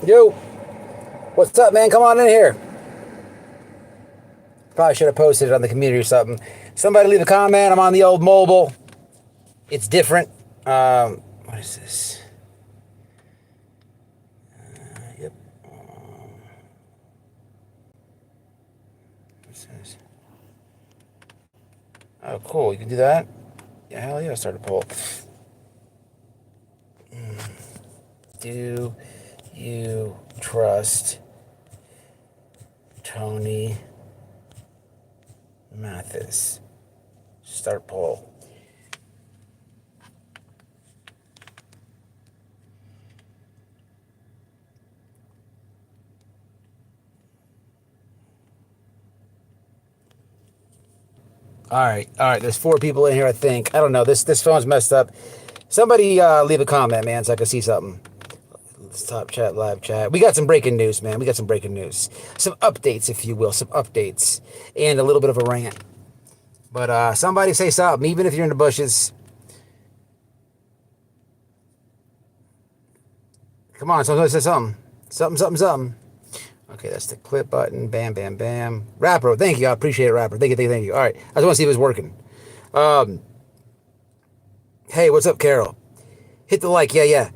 Yo, what's up, man? Come on in here. Probably should have posted it on the community or something. Somebody leave a comment. I'm on the old mobile. It's different. What is this? Yep. What's this? Oh, cool. You can do that? Yeah, hell yeah. Start a poll. Do you trust Tony Mathis? Start poll. All right. There's 4 people in here, I think. I don't know. This phone's messed up. Somebody leave a comment, man, so I can see something. Let's top chat, live chat. We got some breaking news, man. We got some breaking news. Some updates, if you will. Some updates. And a little bit of a rant. But somebody say something, even if you're in the bushes. Come on, somebody say something. Something. Okay, that's the clip button. Bam, bam, bam. Rapper, thank you. I appreciate it, Rapper. Thank you. All right, I just want to see if it's working. Hey, what's up, Carol? Hit the like. Yeah.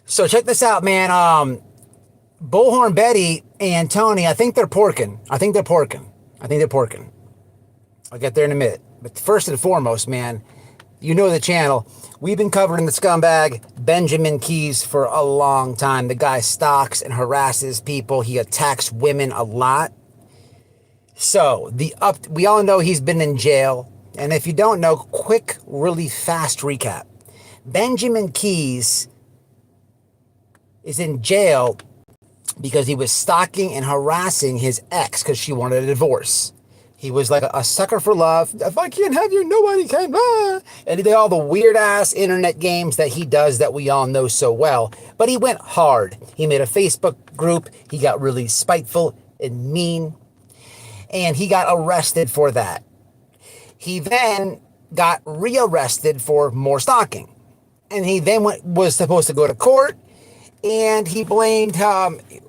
So check this out, man. Bullhorn Betty and Tony, I think they're porking. I'll get there in a minute. But first and foremost, man, you know the channel. We've been covering the scumbag Benjamin Keys for a long time. The guy stalks and harasses people. He attacks women a lot. So we all know he's been in jail. And if you don't know, quick, really fast recap. Benjamin Keys is in jail because he was stalking and harassing his ex because she wanted a divorce. He was like a sucker for love. If I can't have you, nobody can. Ah. And he did all the weird-ass internet games that he does that we all know so well. But he went hard. He made a Facebook group. He got really spiteful and mean. And he got arrested for that. He then got rearrested for more stalking. And he then was supposed to go to court. And he blamed,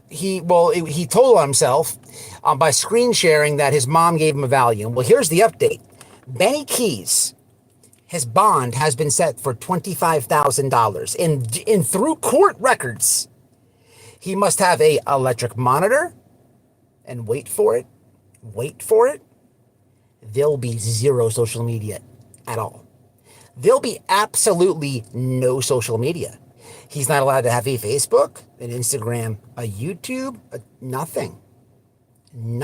he told on himself by screen sharing that his mom gave him a Valium. Well, here's the update. Benny Keys, his bond has been set for $25,000. And through court records, he must have a electric monitor. And wait for it, there'll be 0 social media at all. There'll be absolutely no social media. He's not allowed to have a Facebook, an Instagram, a YouTube, nothing. And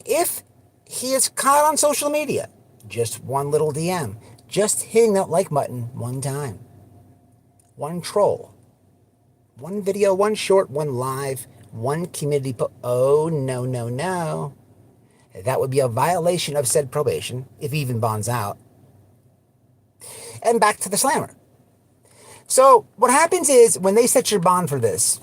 if he is caught on social media, just one little DM, just hitting that like button one time, one troll, one video, one short, one live, one community post. Oh, no. That would be a violation of said probation, if he even bonds out. And back to the slammer. So what happens is when they set your bond for this,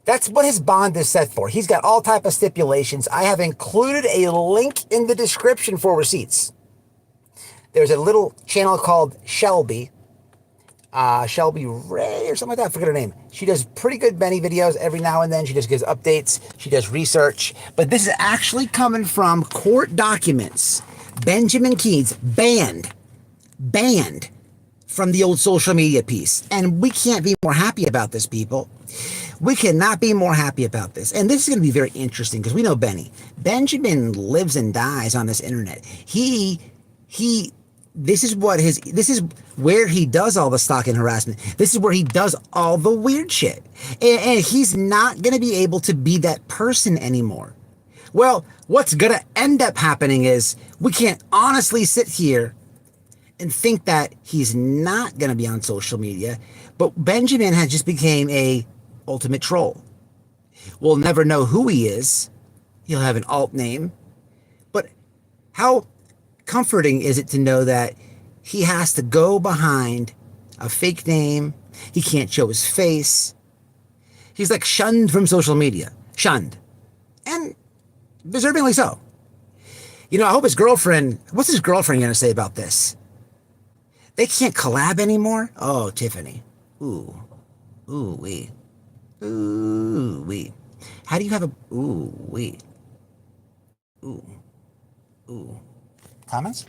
that's what his bond is set for. He's got all type of stipulations. I have included a link in the description for receipts. There's a little channel called Shelby Ray or something like that. I forget her name. She does pretty good Benny videos every now and then. She just gives updates. She does research. But this is actually coming from court documents. Benjamin Keys banned from the old social media piece. And we can't be more happy about this, people. We cannot be more happy about this. And this is going to be very interesting because we know Benny. Benjamin lives and dies on this internet. This is where he does all the stalking harassment. This is where he does all the weird shit. And he's not going to be able to be that person anymore. Well, what's going to end up happening is we can't honestly sit here and think that he's not going to be on social media, but Benjamin has just became a ultimate troll. We'll never know who he is. He'll have an alt name. But how comforting is it to know that he has to go behind a fake name? He can't show his face. He's like shunned from social media. Shunned. And deservingly so. You know, I hope his girlfriend, what's his girlfriend going to say about this? They can't collab anymore? Oh, Tiffany. Ooh. Ooh wee. Ooh wee. How do you have a ooh wee? Ooh. Ooh. Comments?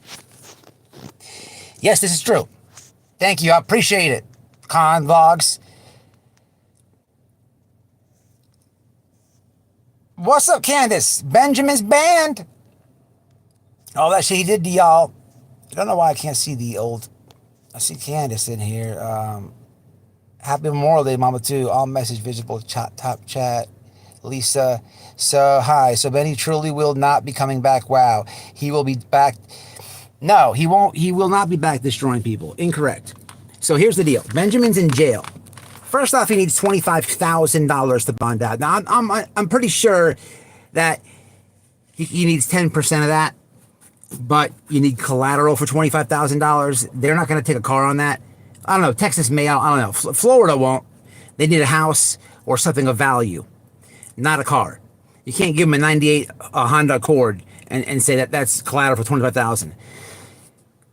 Yes, this is true. Thank you. I appreciate it. Con Vlogs. What's up, Candace? Benjamin's banned. All that shit he did to y'all. I don't know why I can't see the old. I see Candace in here. Happy Memorial Day, Mama, too. All message visible. Top chat. Lisa. So, hi. So, Benny truly will not be coming back. Wow. He will be back. No, he won't. He will not be back destroying people. Incorrect. So, here's the deal. Benjamin's in jail. First off, he needs $25,000 to bond out. Now, I'm pretty sure that he needs 10% of that, but you need collateral for $25,000. They're not going to take a car on that. I don't know. Texas may. I don't know. Florida won't. They need a house or something of value, not a car. You can't give him a 98 Honda Accord and say that that's collateral for $25,000.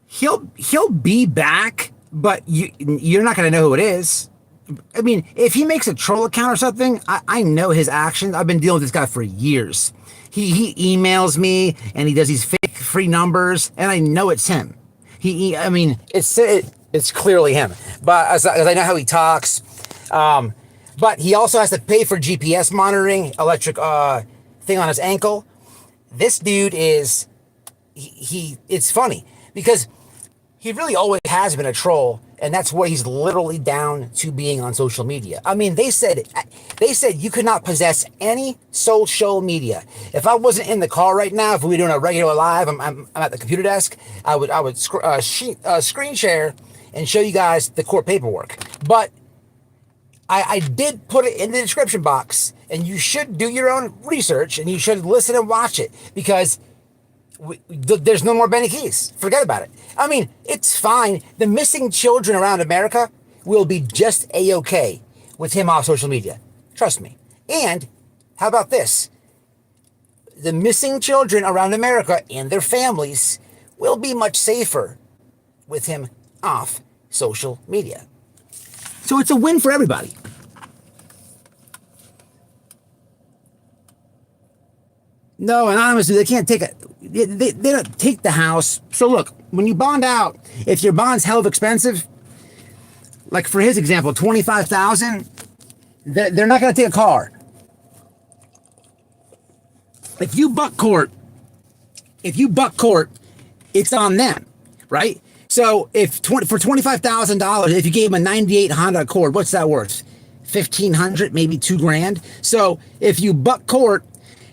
He'll be back, but you're not going to know who it is. I mean, if he makes a troll account or something, I know his actions. I've been dealing with this guy for years. He emails me and he does these fake free numbers, and I know it's him. I mean, it's clearly him. But as I know how he talks, but he also has to pay for GPS monitoring, electric thing on his ankle. This dude is it's funny because he really always has been a troll, and that's what he's literally down to being on social media. I mean, they said you could not possess any social media. If I wasn't in the car right now, if we were doing a regular live, I'm at the computer desk, I would screen share and show you guys the court paperwork. But I did put it in the description box, and you should do your own research, and you should listen and watch it, because there's no more Benny Keys. Forget about it. I mean, it's fine. The missing children around America will be just A-okay with him off social media. Trust me. And how about this? The missing children around America and their families will be much safer with him off social media. So it's a win for everybody. No, anonymously, they can't take it. They don't take the house. So look, when you bond out, if your bond's hell of expensive, like for his example, $25,000, they're not going to take a car. If you buck court, it's on them, right? So for $25,000, if you gave him a 98 Honda Accord, what's that worth? $1,500, maybe $2,000. So if you buck court,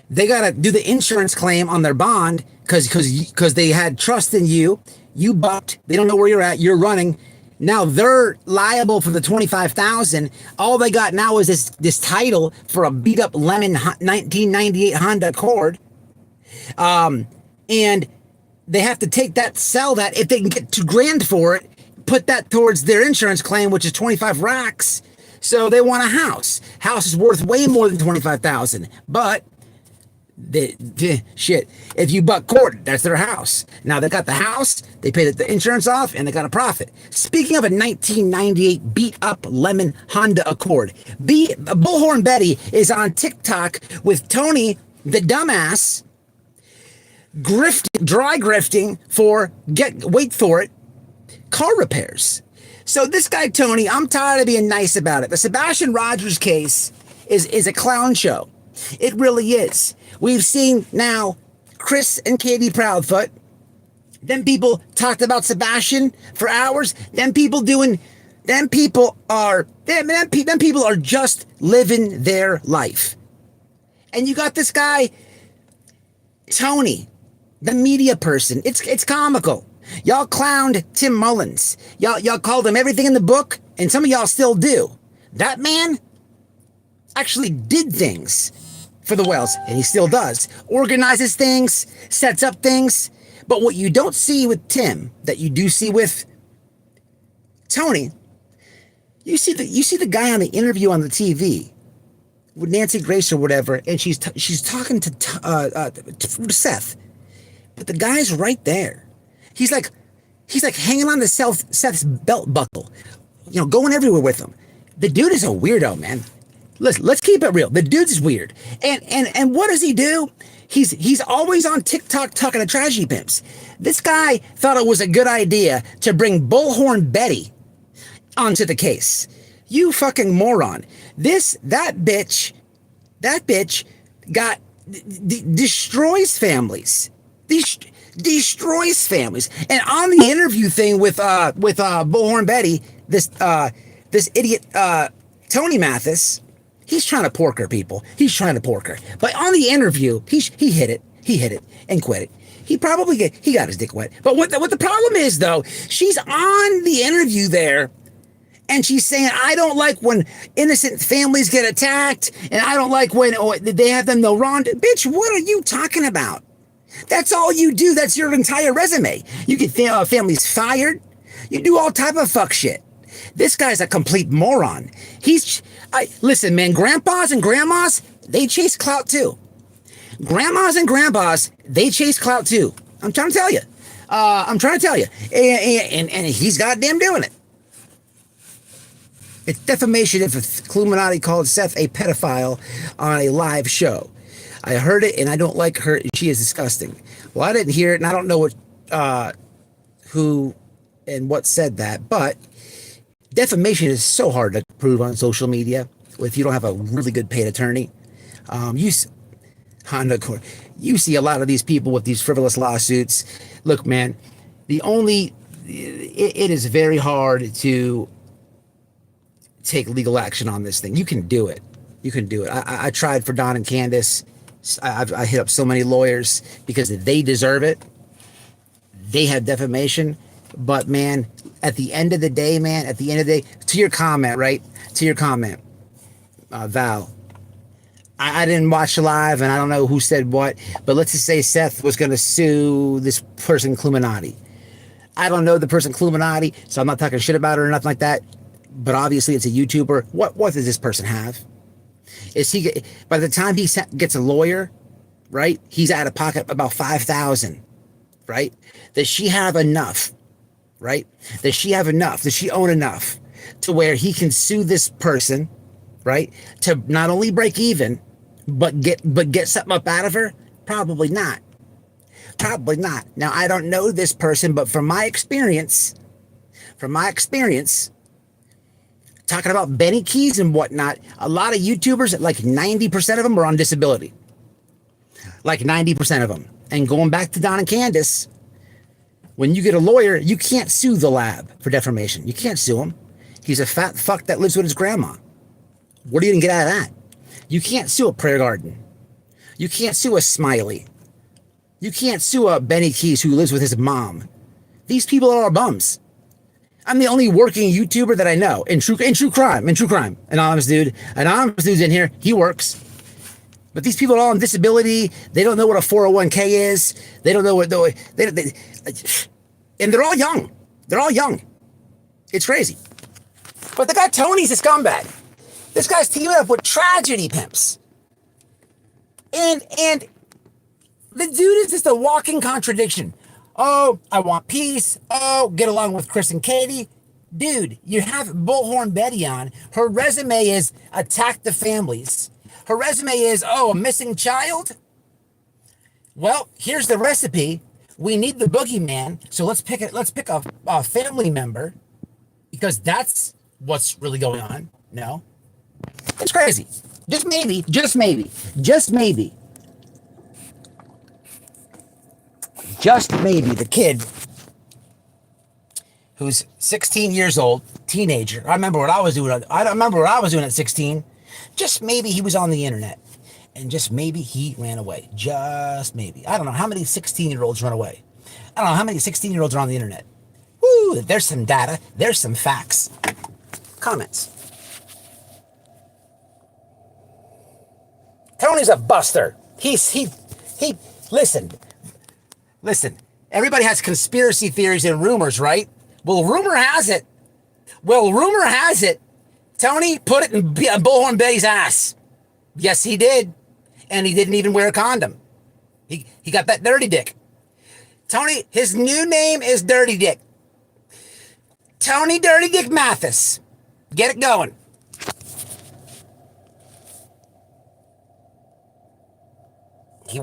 they got to do the insurance claim on their bond because they had trust in you. You bucked. They don't know where you're at. You're running. Now they're liable for the $25,000. All they got now is this title for a beat up lemon 1998 Honda Accord. And they have to take that, sell that. If they can get $2,000 for it, put that towards their insurance claim, which is 25 racks. So they want a house. House is worth way more than $25,000. But shit, if you buck court, that's their house. Now they got the house, they paid the insurance off, and they got a profit. Speaking of a 1998 beat up lemon Honda Accord, Bullhorn Betty is on TikTok with Tony the dumbass dry grifting for wait for it, car repairs. So this guy Tony, I'm tired of being nice about it. The Sebastian Rogers case is a clown show. It really is. We've seen now Chris and Katie Proudfoot. Then people talked about Sebastian for hours. Then people are just living their life. And you got this guy, Tony, the media person. It's comical. Y'all clowned Tim Mullins. Y'all called him everything in the book, and some of y'all still do. That man actually did things for the Wells, and he still does. Organizes things, sets up things. But what you don't see with Tim, that you do see with Tony, you see the guy on the interview on the TV with Nancy Grace or whatever, and she's talking to Seth, but the guy's right there. He's like hanging on to Seth's belt buckle, going everywhere with him. The dude is a weirdo, man. Listen, let's keep it real. The dude's weird. And what does he do? He's always on TikTok talking to tragedy pimps. This guy thought it was a good idea to bring Bullhorn Betty onto the case. You fucking moron. That bitch got destroys families. Destroys families. And on the interview thing with Bullhorn Betty, this idiot Tony Mathis, he's trying to pork her, people. He's trying to pork her. But on the interview, he hit it and quit it. He got his dick wet. But what the problem is, though, she's on the interview there, and she's saying, I don't like when innocent families get attacked, and I don't like when they have them no wrong. Bitch, what are you talking about? That's all you do. That's your entire resume. You get families fired. You do all type of fuck shit. This guy's a complete moron. Listen, man, grandpas and grandmas, they chase clout too. Grandmas and grandpas, they chase clout too. I'm trying to tell you. And he's goddamn doing it. It's defamation if Illuminati called Seth a pedophile on a live show. I heard it and I don't like her. She is disgusting. Well, I didn't hear it and I don't know who and what said that, but defamation is so hard to prove on social media if you don't have a really good paid attorney. You see a lot of these people with these frivolous lawsuits. Look, man, it is very hard to take legal action on this thing. You can do it. I tried for Don and Candace. I hit up so many lawyers because they deserve it. They have defamation. But, man, at the end of the day, to your comment, Val, I didn't watch live and I don't know who said what, but let's just say Seth was going to sue this person, Illuminati. I don't know the person, Illuminati, so I'm not talking shit about her or nothing like that, but obviously it's a YouTuber. What does this person have? By the time he gets a lawyer, right, he's out of pocket about $5,000, right? Does she have enough? Right? Does she have enough? Does she own enough to where he can sue this person, right? To not only break even, but get something up out of her? Probably not. Now, I don't know this person, but from my experience, talking about Benny Keys and whatnot, a lot of YouTubers, like 90% of them are on disability. Like 90% of them. And going back to Don and Candace, when you get a lawyer, you can't sue the lab for defamation. You can't sue him. He's a fat fuck that lives with his grandma. What are you going to get out of that? You can't sue a prayer garden. You can't sue a Smiley. You can't sue a Benny Keys who lives with his mom. These people are all bums. I'm the only working YouTuber that I know in true crime. Anonymous dude's in here. He works. But these people are all on disability. They don't know what a 401k is. They don't know what and they're all young. It's crazy. But the guy Tony's a scumbag. This guy's teaming up with tragedy pimps. And the dude is just a walking contradiction. Oh, I want peace. Oh, get along with Chris and Katie. Dude, you have Bullhorn Betty on. Her resume is attack the families. Her resume is, a missing child? Well, here's the recipe. We need the boogeyman, so let's pick a family member, because that's what's really going on. No? It's crazy. Just maybe, the kid who's 16 years old, teenager. I remember what I was doing at 16. Just maybe he was on the internet, and just maybe he ran away. Just maybe. I don't know how many 16-year-olds run away. I don't know how many 16-year-olds are on the internet. Woo! There's some data. There's some facts. Comments. Tony's a buster. Listen. Everybody has conspiracy theories and rumors, right? Well, rumor has it, Tony put it in Bullhorn Betty's ass. Yes, he did. And he didn't even wear a condom. He got that dirty dick. Tony, his new name is Dirty Dick. Tony Dirty Dick Mathis. Get it going.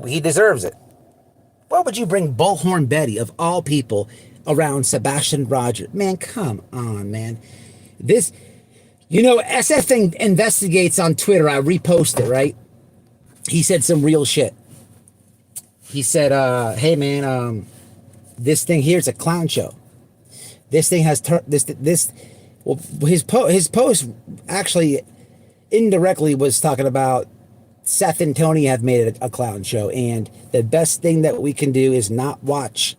he deserves it. Why would you bring Bullhorn Betty, of all people, around Sebastian Roger? Man, come on, man. This, SF thing investigates on Twitter. I reposted it, right? He said some real shit. He said, hey, man, this thing here is a clown show. This thing has, well, his post actually indirectly was talking about Seth and Tony have made it a clown show, and the best thing that we can do is not watch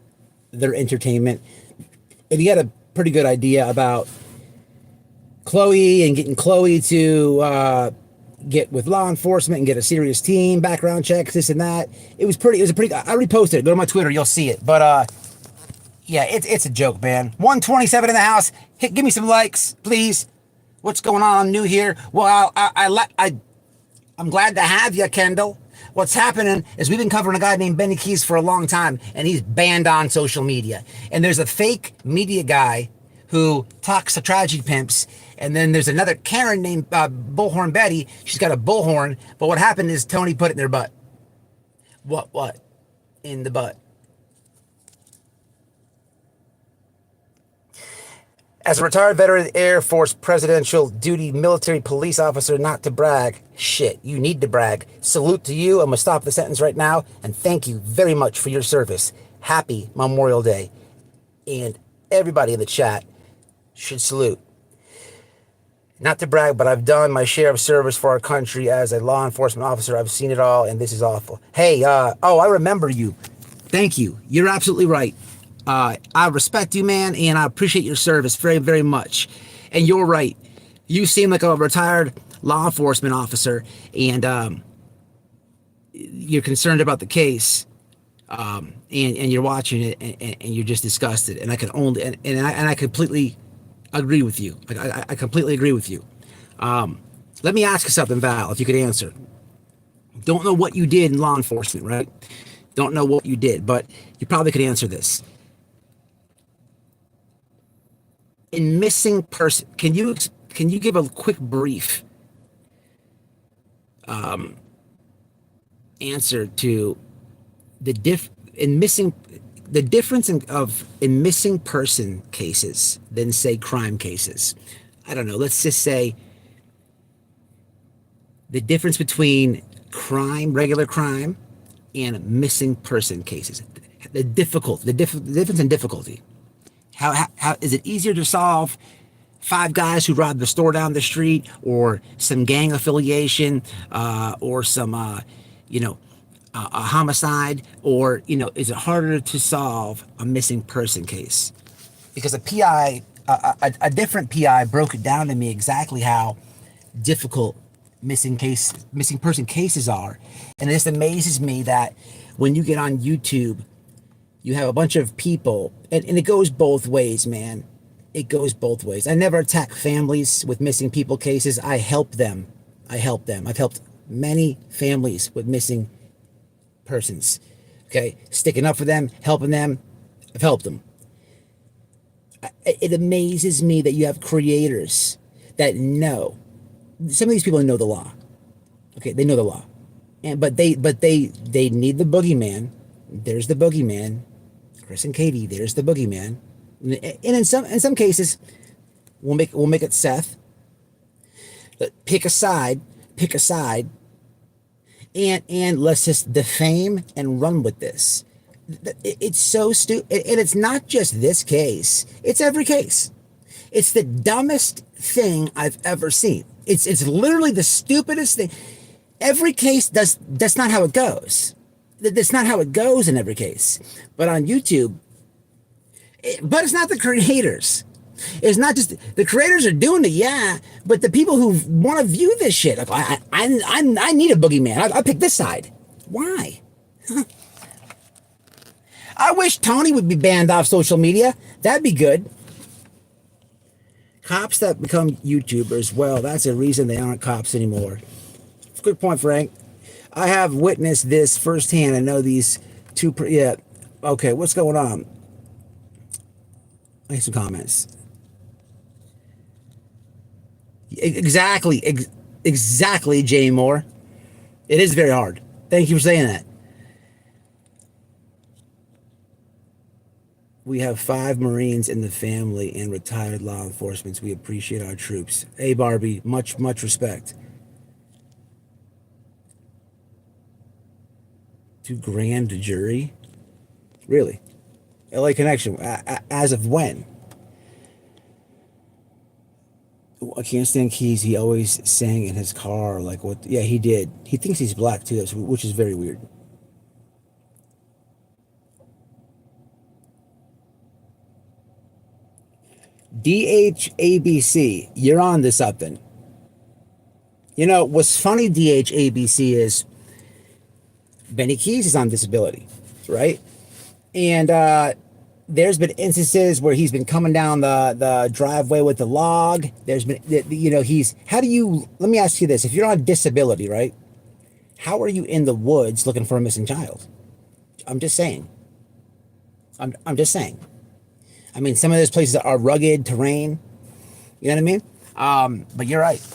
their entertainment. And he had a pretty good idea about Chloe and getting Chloe to get with law enforcement and get a serious team, background checks, this and that. I reposted it. Go to my Twitter, you'll see it. But yeah, it's a joke, man. 127 in the house. Give me some likes, please. What's going on? I'm new here. Well, I'm glad to have you, Kendall. What's happening is we've been covering a guy named Benny Keys for a long time, and he's banned on social media. And there's a fake media guy who talks to tragedy pimps, and then there's another Karen named Bullhorn Betty. She's got a bullhorn, but what happened is Tony put it in their butt. What? In the butt. As a retired veteran Air Force presidential duty military police officer, not to brag. Shit, you need to brag. Salute to you. I'm going to stop the sentence right now. And thank you very much for your service. Happy Memorial Day. And everybody in the chat should salute. Not to brag, but I've done my share of service for our country as a law enforcement officer. I've seen it all, and this is awful. Hey, I remember you. Thank you. You're absolutely right. I respect you, man, and I appreciate your service very, very much. And you're right. You seem like a retired law enforcement officer, and you're concerned about the case, and you're watching it, and you're just disgusted. And I can only and I completely agree with you. I completely agree with you. Let me ask you something, Val, if you could answer. Don't know what you did in law enforcement, right? Don't know what you did, but you probably could answer this. In missing person, can you give a quick brief answer to the difference in missing person cases than say crime cases? I don't know. Let's just say the difference between regular crime, and missing person cases. The difference in difficulty. How is it easier to solve 5 guys who robbed the store down the street, or some gang affiliation, or some a homicide, or is it harder to solve a missing person case? Because a different PI broke it down to me exactly how difficult missing person cases are, and it just amazes me that when you get on YouTube, you have a bunch of people, and it goes both ways, man. It goes both ways. I never attack families with missing people cases. I help them. I've helped many families with missing persons. Okay, sticking up for them, helping them. I've helped them. It amazes me that you have creators that know. Some of these people know the law. Okay, they know the law, but they need the boogeyman. There's the boogeyman. Chris and Katie, there's the boogeyman. And in some cases, we'll make it Seth. Pick a side, and let's just defame and run with this. It's so stupid, and it's not just this case. It's every case. It's the dumbest thing I've ever seen. It's literally the stupidest thing. Every case that's not how it goes. That's not how it goes in every case. But on YouTube, but it's not the creators. It's not just the creators are doing it, yeah. But the people who want to view this shit, like, I need a boogeyman. I'll pick this side. Why? I wish Tony would be banned off social media. That'd be good. Cops that become YouTubers, well, that's a reason they aren't cops anymore. Good point, Frank. I have witnessed this firsthand. I know these two. Yeah. Okay. What's going on? I need some comments. Exactly, Jay Moore. It is very hard. Thank you for saying that. We have 5 Marines in the family and retired law enforcement. We appreciate our troops. Hey, Barbie, much respect. To grand jury? Really? LA Connection, as of when? I can't stand Keys. He always sang in his car. Like, what? Yeah, he did. He thinks he's black, too, which is very weird. DHABC, you're on to something. You know, what's funny, DHABC, is Benny Keys is on disability, right? And there's been instances where he's been coming down the driveway with the log. There's been, you know, let me ask you this. If you're on disability, right? How are you in the woods looking for a missing child? I'm just saying. I'm just saying. I mean, some of those places are rugged terrain. You know what I mean? But you're right.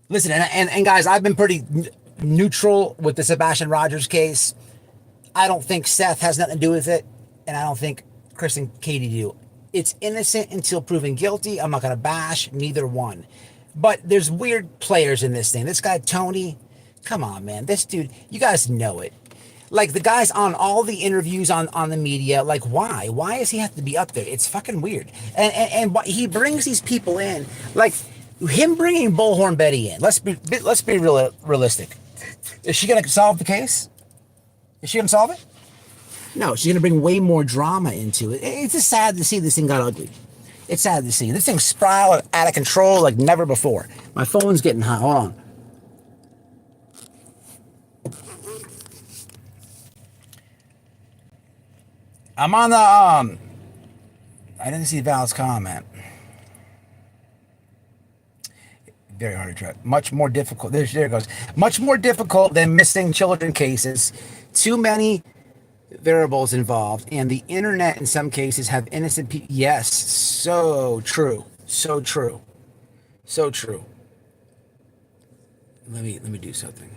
Listen, and guys, I've been pretty neutral with the Sebastian Rogers case. I don't think Seth has nothing to do with it, and I don't think Chris and Katie do. It's innocent until proven guilty. I'm not going to bash neither one. But there's weird players in this thing. This guy, Tony, come on, man. This dude, you guys know it. Like, the guy's on all the interviews on the media. Like, why? Why does he have to be up there? It's fucking weird. And he brings these people in. Like, him bringing Bullhorn Betty in. Let's be realistic. Is she going to solve the case? Is she going to solve it? No, she's going to bring way more drama into it. It's just sad to see this thing got ugly. It's sad to see. This thing spiraled out of control like never before. My phone's getting hot. Hold on. I'm on the, I didn't see Val's comment. Very hard to track. Much more difficult. There it goes. Much more difficult than missing children cases. Too many variables involved, and the internet in some cases have innocent people. Yes, so true. So true. So true. Let me do something.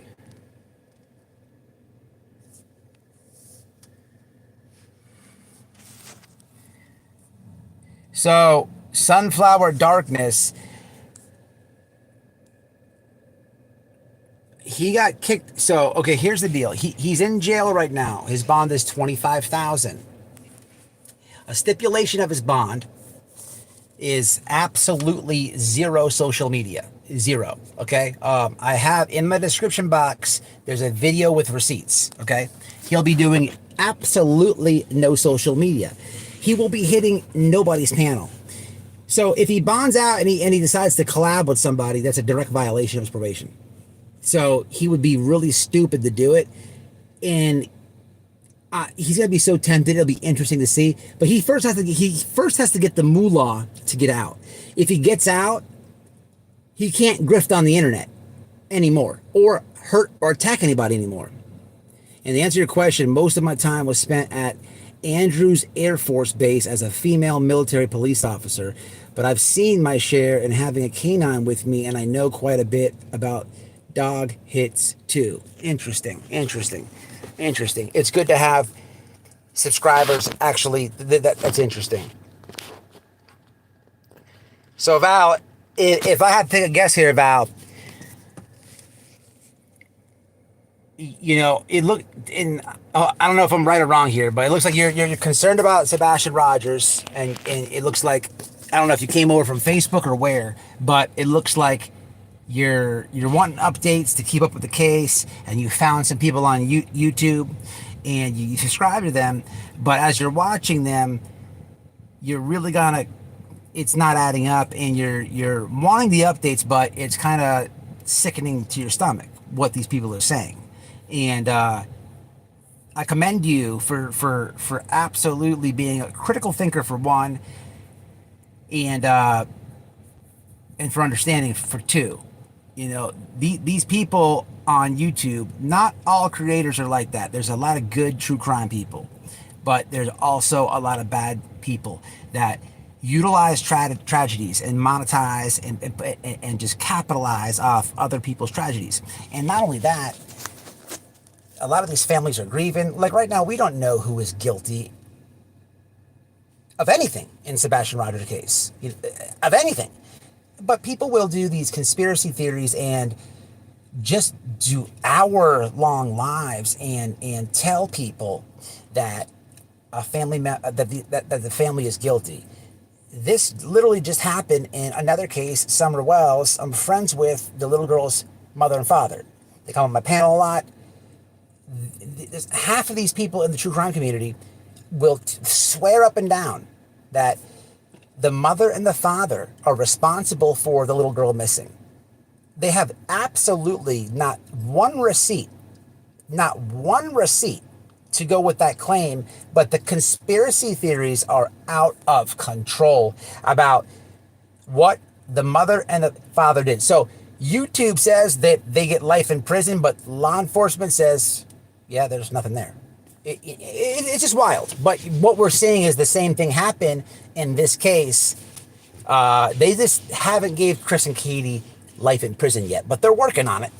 So, Sunflower Darkness, he got kicked. So, okay, here's the deal. He's in jail right now. His bond is $25,000. A stipulation of his bond is absolutely zero social media. Zero, okay? I have in my description box, there's a video with receipts, okay? He'll be doing absolutely no social media. He will be hitting nobody's panel. So if he bonds out and he decides to collab with somebody, that's a direct violation of his probation. So he would be really stupid to do it. And he's going to be so tempted. It'll be interesting to see. But he first has to get the moolah to get out. If he gets out, he can't grift on the internet anymore or hurt or attack anybody anymore. And to answer your question, most of my time was spent at Andrews Air Force Base as a female military police officer, but I've seen my share in having a canine with me, and I know quite a bit about dog hits too. Interesting. It's good to have subscribers. Actually, that's interesting. So Val, if I had to take a guess here, Val, you know, it looked in. I don't know if I'm right or wrong here, but it looks like you're concerned about Sebastian Rogers, and it looks like, I don't know if you came over from Facebook or where, but it looks like you're wanting updates to keep up with the case, and you found some people on YouTube, and you subscribe to them, but as you're watching them, you're really it's not adding up, and you're wanting the updates, but it's kind of sickening to your stomach what these people are saying. And I commend you for absolutely being a critical thinker, for one, and for understanding, for two. You know, these people on YouTube, not all creators are like that. There's a lot of good true crime people, but there's also a lot of bad people that utilize tragedies and monetize and just capitalize off other people's tragedies. And not only that, a lot of these families are grieving. Like right now, we don't know who is guilty of anything in Sebastian Rogers' case, of anything. But people will do these conspiracy theories and just do hour-long lives and tell people that that the family is guilty. This literally just happened in another case, Summer Wells. I'm friends with the little girl's mother and father. They come on my panel a lot. Half of these people in the true crime community will swear up and down that the mother and the father are responsible for the little girl missing. They have absolutely not one receipt to go with that claim, but the conspiracy theories are out of control about what the mother and the father did. So YouTube says that they get life in prison, but law enforcement says, yeah, there's nothing there. It's just wild. But what we're seeing is the same thing happen in this case. They just haven't gave Chris and Katie life in prison yet, but they're working on it.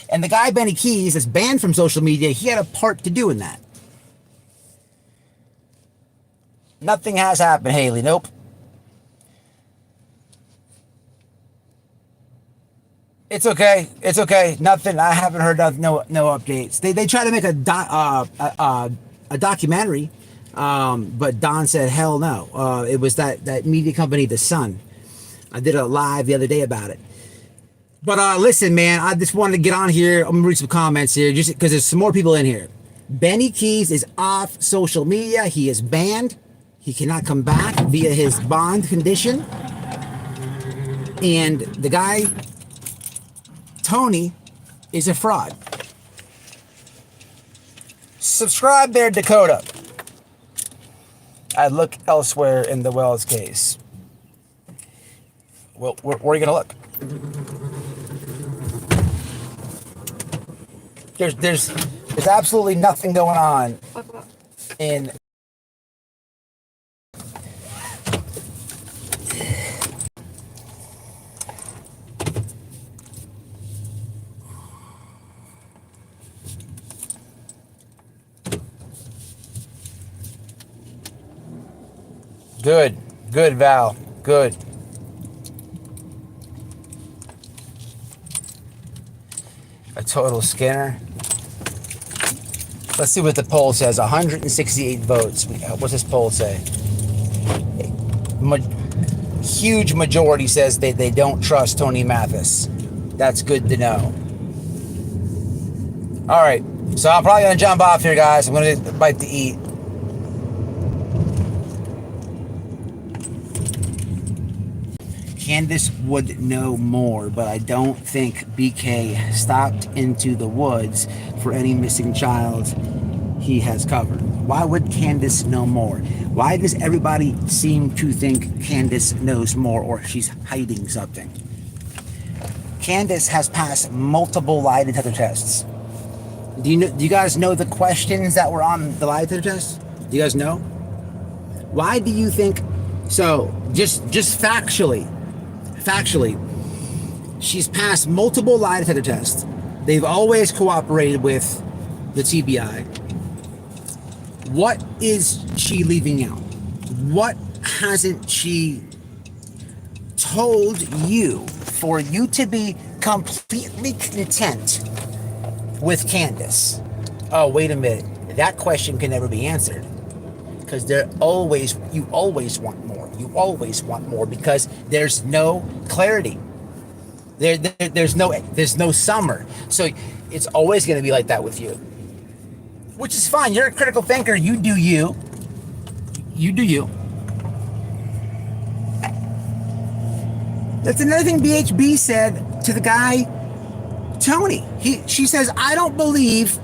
And the guy, Benny Keys, is banned from social media. He had a part to do in that. Nothing has happened, Haley. Nope. It's okay. It's okay. Nothing. I haven't heard no updates. They tried to make a documentary, but Don said hell no. It was that media company, The Sun. I did a live the other day about it. But listen, man, I just wanted to get on here. I'm gonna read some comments here, just because there's some more people in here. Benny Keys is off social media. He is banned. He cannot come back via his bond condition. And the guy, Tony, is a fraud. Subscribe there, Dakota. I look elsewhere in the Wells case. Well, where are you gonna look? There's absolutely nothing going on in good Val, good. A total Skinner. Let's see what the poll says. 168 votes. What's this poll say? Huge majority says they don't trust Tony Mathis. That's good to know. All right. So I'm probably going to jump off here, guys. I'm going to bite to eat. Candace would know more, but I don't think BK stopped into the woods for any missing child he has covered. Why would Candace know more? Why does everybody seem to think Candace knows more or she's hiding something? Candace has passed multiple lie detector tests. Do you guys know the questions that were on the lie detector test? Do you guys know? Why do you think so? Just factually, she's passed multiple lie detector tests. They've always cooperated with the TBI. What is she leaving out? What hasn't she told you for you to be completely content with Candace? Oh, wait a minute. That question can never be answered. Because you always want more. You always want more because there's no clarity. There's no summer. So it's always going to be like that with you. Which is fine. You're a critical thinker. You do you. You do you. That's another thing BHB said to the guy, Tony. She says, I don't believe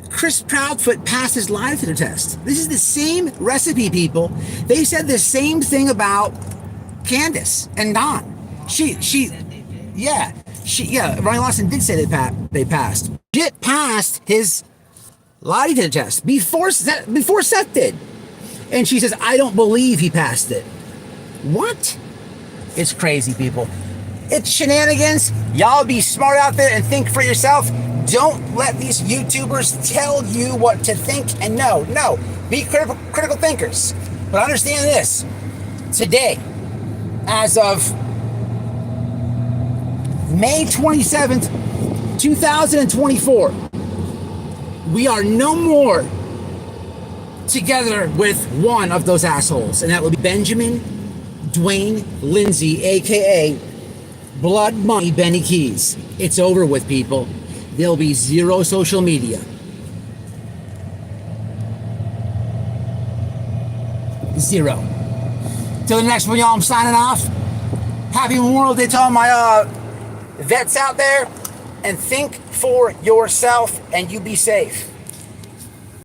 Chris Proudfoot passed his lie detector test. This is the same recipe, people. They said the same thing about Candace and Don. Ronnie Lawson did say they passed. Jit passed his lie detector test before Seth did. And she says, I don't believe he passed it. What? It's crazy, people. It's shenanigans. Y'all be smart out there and think for yourself. Don't let these YouTubers tell you what to think and know. No, be critical thinkers. But understand this. Today, as of May 27th, 2024, we are no more together with one of those assholes, and that will be Benjamin Dwayne Lindsay, aka Blood Money Benny Keys. It's over with, people. There'll be zero social media. Zero. Till the next one, y'all, I'm signing off. Happy Memorial Day to all my vets out there, and think for yourself, and you be safe.